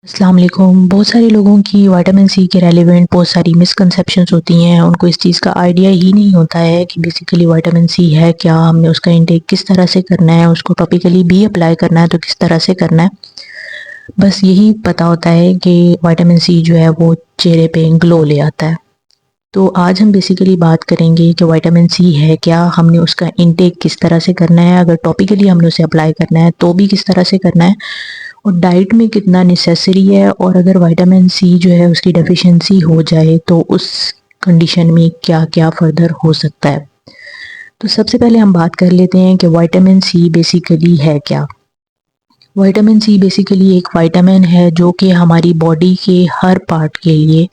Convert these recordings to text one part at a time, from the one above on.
السلام علیکم۔ بہت سارے لوگوں کی وائٹامن سی کے ریلیونٹ بہت ساری مسکنسیپشنز ہوتی ہیں، ان کو اس چیز کا آئیڈیا ہی نہیں ہوتا ہے کہ بیسیکلی وائٹامن سی ہے کیا، ہم نے اس کا انٹیک کس طرح سے کرنا ہے، اس کو ٹاپیکلی بھی اپلائی کرنا ہے تو کس طرح سے کرنا ہے۔ بس یہی پتا ہوتا ہے کہ وائٹامن سی جو ہے وہ چہرے پہ گلو لے آتا ہے۔ تو آج ہم بیسیکلی بات کریں گے کہ وائٹامن سی ہے کیا، ہم نے اس کا انٹیک کس طرح سے کرنا ہے، اگر ٹاپیکلی ہم نے اسے اپلائی کرنا ہے تو بھی کس طرح سے کرنا ہے، اور ڈائٹ میں کتنا نیسیسری ہے، اور اگر وائٹامن سی جو ہے اس کی ڈیفیشنسی ہو جائے تو اس کنڈیشن میں کیا کیا فردر ہو سکتا ہے۔ تو سب سے پہلے ہم بات کر لیتے ہیں کہ وائٹامن سی بیسیکلی ہے کیا۔ وائٹامن سی بیسیکلی ایک وائٹامن ہے جو کہ ہماری باڈی کے ہر پارٹ کے لیے،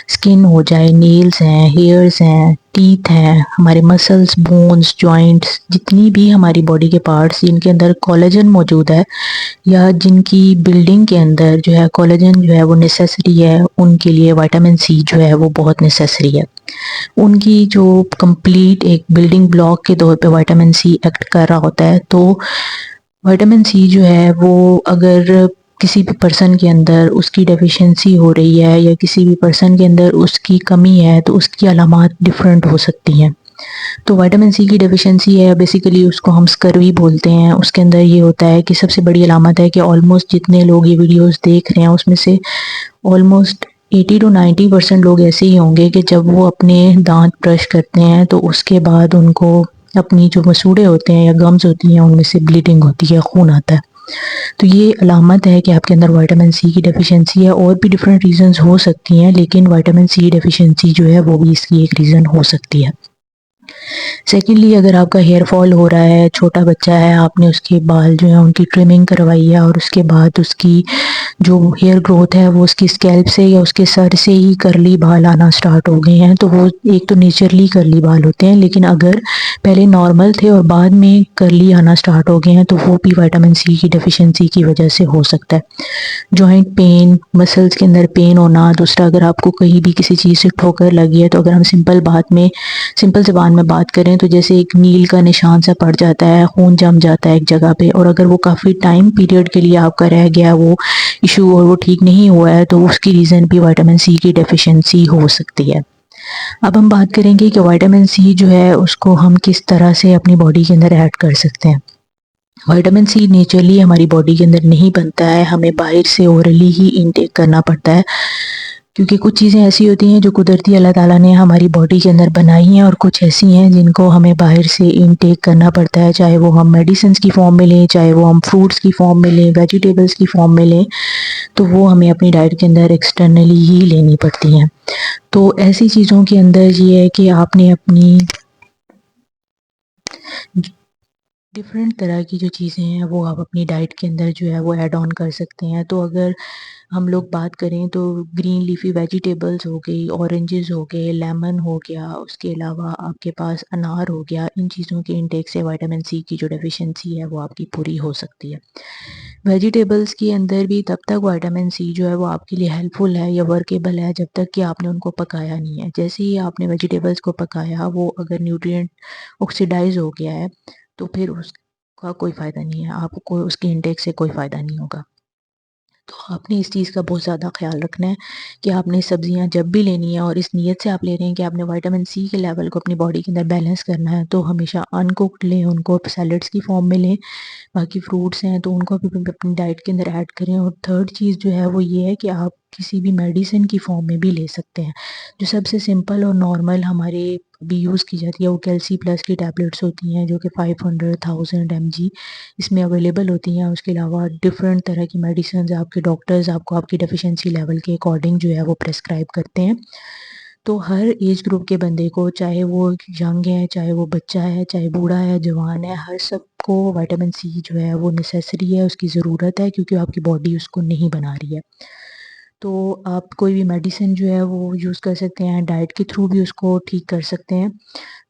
سکن ہو جائے، نیلز ہیں، ہیئرز ہیں، ٹیتھ ہیں، ہمارے مسلز، بونز، جوائنٹس، جتنی بھی ہماری باڈی کے پارٹس جن کے اندر کولیجن موجود ہے یا جن کی بلڈنگ کے اندر جو ہے کولیجن جو ہے وہ نیسیسری ہے، ان کے لیے وائٹامن سی جو ہے وہ بہت نیسیسری ہے۔ ان کی جو کمپلیٹ ایک بلڈنگ بلاک کے طور پہ وائٹامن سی ایکٹ کر رہا ہوتا ہے، تو وائٹامن سی جو ہے وہ اگر کسی بھی پرسن کے اندر اس کی ڈیفیشنسی ہو رہی ہے یا کسی بھی پرسن کے اندر اس کی کمی ہے تو اس کی علامات ڈیفرنٹ ہو سکتی ہیں۔ تو وائٹامن سی کی ڈیفیشنسی ہے بیسیکلی اس کو ہم اسکروی بولتے ہیں۔ اس کے اندر یہ ہوتا ہے کہ سب سے بڑی علامت ہے کہ آلموسٹ جتنے لوگ یہ ویڈیوز دیکھ رہے ہیں اس میں سے آلموسٹ 80 to 90% لوگ ایسے ہی ہوں گے کہ جب وہ اپنے دانت برش کرتے ہیں تو اس کے بعد ان کو اپنی جو مسوڑے ہوتے ہیں یا گمز ہوتی ہیں ان میں سے بلیڈنگ ہوتی ہے، خون آتا ہے۔ تو یہ علامت ہے کہ آپ کے اندر وائٹامن سی کی ڈیفیشنسی ہے، اور بھی ڈیفرنٹ ریزنز ہو سکتی ہیں لیکن وائٹامن سی ڈیفیشنسی جو ہے وہ بھی اس کی ایک ریزن ہو سکتی ہے۔ سیکنڈلی، اگر آپ کا ہیئر فال ہو رہا ہے، چھوٹا بچہ ہے، آپ نے اس کے بال جو ہے ان کی ٹرمنگ کروائی ہے اور اس کے بعد اس کی جو ہیئر گروتھ ہے وہ اس کی اسکیلپ سے یا اس کے سر سے ہی کرلی بال آنا سٹارٹ ہو گئے ہیں، تو وہ ایک تو نیچرلی کرلی بال ہوتے ہیں، لیکن اگر پہلے نارمل تھے اور بعد میں کرلی آنا سٹارٹ ہو گئے ہیں تو وہ بھی وائٹامن سی کی ڈیفیشنسی کی وجہ سے ہو سکتا ہے۔ جوائنٹ پین، مسلز کے اندر پین ہونا، دوسرا اگر آپ کو کہیں بھی کسی چیز سے ٹھوکر لگی ہے تو اگر ہم سمپل زبان میں بات کریں تو جیسے ایک نیل کا نشان سا پڑ جاتا ہے، خون جم جاتا ہے ایک جگہ پہ، اور اگر وہ کافی ٹائم پیریڈ کے لیے آپ کا رہ گیا وہ ایشو اور وہ ٹھیک نہیں ہوا ہے تو اس کی ریزن بھی وائٹامن سی کی ڈیفیشنسی ہو سکتی ہے۔ اب ہم بات کریں گے کہ وائٹامن سی جو ہے اس کو ہم کس طرح سے اپنی باڈی کے اندر ایڈ کر سکتے ہیں۔ وائٹامن سی نیچرلی ہماری باڈی کے اندر نہیں بنتا ہے، ہمیں باہر سے اورلی ہی انٹیک کرنا پڑتا ہے، کیونکہ کچھ چیزیں ایسی ہوتی ہیں جو قدرتی اللہ تعالیٰ نے ہماری باڈی کے اندر بنائی ہیں، اور کچھ ایسی ہیں جن کو ہمیں باہر سے انٹیک کرنا پڑتا ہے، چاہے وہ ہم میڈیسنز کی فارم میں لیں، چاہے وہ ہم فروٹس کی فارم میں لیں، ویجیٹیبلز کی فارم میں لیں، تو وہ ہمیں اپنی ڈائٹ کے اندر ایکسٹرنلی ہی لینی پڑتی ہیں۔ تو ایسی چیزوں کے اندر یہ ہے کہ آپ نے اپنی ڈفرینٹ طرح کی جو چیزیں ہیں وہ آپ اپنی ڈائٹ کے اندر جو ہے وہ ایڈ آن کر سکتے ہیں۔ تو اگر ہم لوگ بات کریں تو گرین لیفی ویجیٹیبلز ہو گئی، اورنجز ہو گئے، لیمن ہو گیا، اس کے علاوہ آپ کے پاس انار ہو گیا، ان چیزوں کے انٹیک سے وائٹامن سی کی جو ڈیفیشنسی ہے وہ آپ کی پوری ہو سکتی ہے۔ ویجیٹیبلز کے اندر بھی تب تک وائٹامن سی جو ہے وہ آپ کے لیے ہیلپ فل ہے یا ورکیبل ہے جب تک کہ آپ نے ان کو پکایا نہیں ہے۔ جیسے ہی آپ نے ویجیٹیبلز کو پکایا، وہ اگر نیوٹرینٹ آکسیڈائز ہو گیا ہے تو پھر اس کا کوئی فائدہ نہیں ہے، آپ کو اس کے انٹیک سے کوئی فائدہ نہیں ہوگا۔ تو آپ نے اس چیز کا بہت زیادہ خیال رکھنا ہے کہ آپ نے سبزیاں جب بھی لینی ہیں اور اس نیت سے آپ لے رہے ہیں کہ آپ نے وائٹامن سی کے لیول کو اپنی باڈی کے اندر بیلنس کرنا ہے، تو ہمیشہ ان کوکڈ لیں، ان کو سیلڈز کی فارم میں لیں، باقی فروٹس ہیں تو ان کو بھی اپنی ڈائٹ کے اندر ایڈ کریں۔ اور تھرڈ چیز جو ہے وہ یہ ہے کہ آپ کسی بھی میڈیسن کی فارم میں بھی لے سکتے ہیں۔ جو سب سے سمپل اور نارمل ہمارے بھی یوز کی جاتی ہے وہ کیلسی پلس کی ٹیبلٹس ہوتی ہیں، جو کہ 500 1000 mg اس میں اویلیبل ہوتی ہیں۔ اس کے علاوہ ڈفرینٹ طرح کی میڈیسنز آپ کے ڈاکٹرز آپ کو آپ کی ڈیفیشنسی لیول کے اکارڈنگ جو ہے وہ پریسکرائب کرتے ہیں۔ تو ہر ایج گروپ کے بندے کو، چاہے وہ ینگ ہے، چاہے وہ بچہ ہے، چاہے بوڑھا ہے، جوان ہے، ہر سب کو وائٹامن سی جو ہے وہ نیسیسری ہے، اس کی ضرورت ہے، کیونکہ آپ کی باڈی اس کو نہیں بنا رہی ہے۔ تو آپ کوئی بھی میڈیسن جو ہے وہ یوز کر سکتے ہیں، ڈائٹ کے تھرو بھی اس کو ٹھیک کر سکتے ہیں۔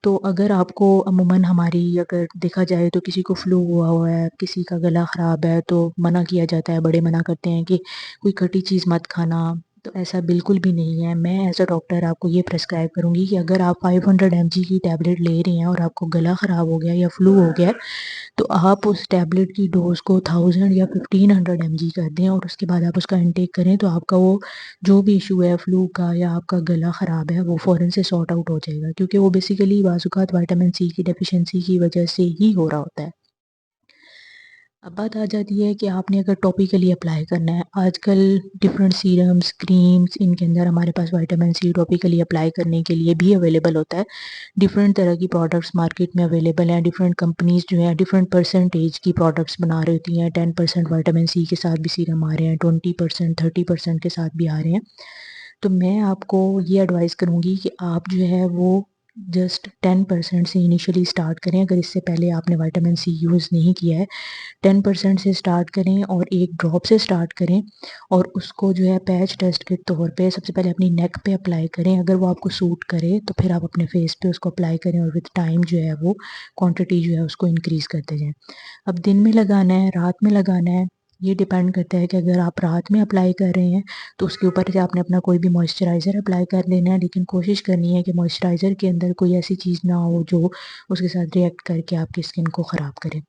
تو اگر آپ کو عموماً ہماری اگر دیکھا جائے تو کسی کو فلو ہوا ہے، کسی کا گلا خراب ہے، تو منع کیا جاتا ہے، بڑے منع کرتے ہیں کہ کوئی کھٹی چیز مت کھانا، تو ایسا بالکل بھی نہیں ہے. میں ایز اے ڈاکٹر آپ کو یہ پرسکرائب کروں گی کہ اگر آپ 500 mg کی ٹیبلٹ لے رہے ہیں اور آپ کو گلا خراب ہو گیا یا فلو ہو گیا تو آپ اس ٹیبلٹ کی ڈوز کو 1000 یا 1500 mg کر دیں اور اس کے بعد آپ اس کا انٹیک کریں تو آپ کا وہ جو بھی ایشو ہے فلو کا یا آپ کا گلا خراب ہے وہ فوراً سے سارٹ آؤٹ ہو جائے گا، کیونکہ وہ بیسیکلی بعض اوقات وائٹامن سی کی ڈیفیشنسی کی وجہ سے ہی ہو رہا ہوتا ہے. اب بات آ جاتی ہے کہ آپ نے اگر ٹاپیکلی اپلائی کرنا ہے. آج کل ڈفرینٹ سیرمز کریمز ان کے اندر ہمارے پاس وائٹامن سی ٹاپیکلی اپلائی کرنے کے لیے بھی اویلیبل ہوتا ہے. ڈفرینٹ طرح کی پروڈکٹس مارکیٹ میں اویلیبل ہیں. ڈفرینٹ کمپنیز جو ہیں ڈفرینٹ پرسنٹیج کی پروڈکٹس بنا رہی ہوتی ہیں. 10% وائٹامن سی کے ساتھ بھی سیرم آ رہے ہیں، 20% 30% کے ساتھ بھی آ رہے ہیں. تو میں آپ کو یہ ایڈوائز کروں گی کہ آپ جو ہے وہ جسٹ 10% سے انیشلی اسٹارٹ کریں. اگر اس سے پہلے آپ نے وائٹامن سی یوز نہیں کیا ہے 10% سے اسٹارٹ کریں اور ایک ڈراپ سے اسٹارٹ کریں اور اس کو جو ہے پیچ ٹیسٹ کے طور پہ سب سے پہلے اپنی نیک پہ اپلائی کریں. اگر وہ آپ کو سوٹ کرے تو پھر آپ اپنے فیس پہ اس کو اپلائی کریں اور وتھ ٹائم جو ہے وہ کوانٹٹی جو ہے اس کو انکریز کرتے جائیں. اب دن میں لگانا ہے رات میں لگانا ہے یہ ڈیپینڈ کرتا ہے کہ اگر آپ رات میں اپلائی کر رہے ہیں تو اس کے اوپر سے آپ نے اپنا کوئی بھی موئسچرائزر اپلائی کر لینا ہے، لیکن کوشش کرنی ہے کہ موئسچرائزر کے اندر کوئی ایسی چیز نہ ہو جو اس کے ساتھ ریئیکٹ کر کے آپ کی اسکن کو خراب کرے.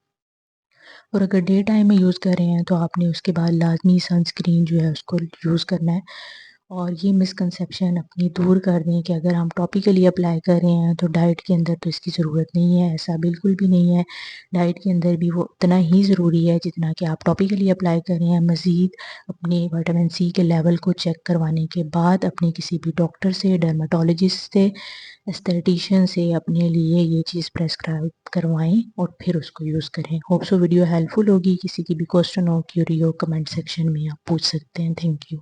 اور اگر ڈے ٹائم میں یوز کر رہے ہیں تو آپ نے اس کے بعد لازمی سن اسکرین جو ہے اس کو یوز کرنا ہے. اور یہ مسکنسیپشن اپنی دور کر دیں کہ اگر ہم ٹاپیکلی اپلائی کر رہے ہیں تو ڈائٹ کے اندر تو اس کی ضرورت نہیں ہے. ایسا بالکل بھی نہیں ہے. ڈائٹ کے اندر بھی وہ اتنا ہی ضروری ہے جتنا کہ آپ ٹاپیکلی اپلائی کر رہے ہیں. مزید اپنے وائٹامن سی کے لیول کو چیک کروانے کے بعد اپنے کسی بھی ڈاکٹر سے، ڈرماٹولوجسٹ سے، اسٹیٹیشین سے اپنے لیے یہ چیز پریسکرائب کروائیں اور پھر اس کو یوز کریں. ہوپ سو ویڈیو ہیلپ فل ہوگی. کسی کی بھی کوسچن ہو کیوری ہو کمنٹ سیکشن میں آپ پوچھ سکتے ہیں. Thank you.